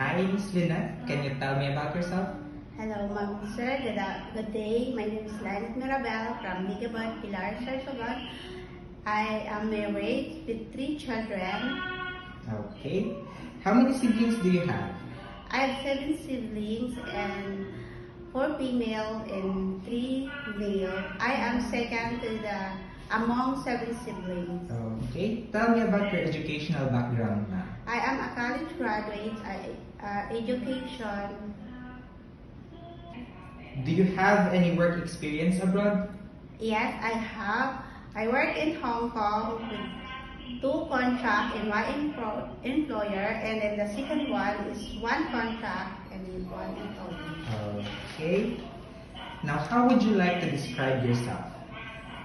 Hi, Miss Lynette. Can you tell me about yourself? Hello, Ma'am Sir. Good day. My name is Lynette Mirabel from Ligabon, Pilar, Sorsogon. I am married with 3 children. Okay. How many siblings do you have? I have 7 siblings and 4 female and 3 male. I am second to the among 7 siblings. Okay. Tell me about your educational background now. I am a college graduate. Education. Do you have any work experience abroad? Yes, I have. I work in Hong Kong with 2 contracts in my employer, and then the second one is 1 contract and then 1 employer. Okay. Now, how would you like to describe yourself?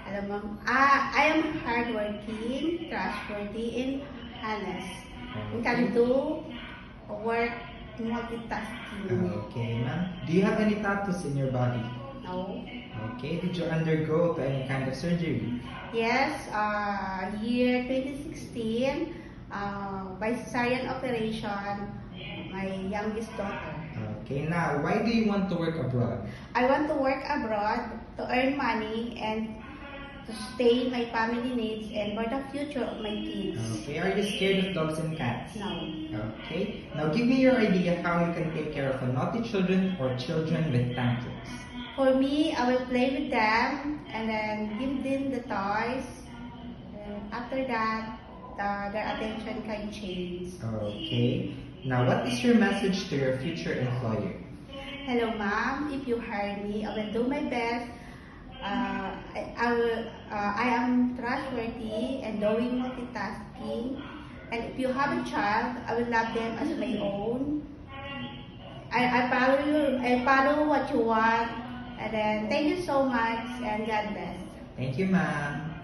Hello, Ma'am. I am hardworking, trustworthy, and honest. And can do work multitasking. Okay, ma'am. Do you have any tattoos in your body? No. Okay. Did you undergo to any kind of surgery? Yes, year 2016, by cesarean operation, my youngest daughter. Okay. Now, why do you want to work abroad? I want to work abroad to earn money and to stay my family needs and for the future of my kids. Okay. Are you scared of dogs and cats? No. Okay. Now, give me your idea how you can take care of a naughty children or children with tantrums. For me, I will play with them and then give them the toys. And after that, their attention can change. Okay. Now, what is your message to your future employer? Hello, ma'am. If you hire me, I will do my best. I am trustworthy and doing multitasking. And if you have a child, I will love them as my own. I follow you. I follow what you want. And then thank you so much and God bless. Thank you, ma'am.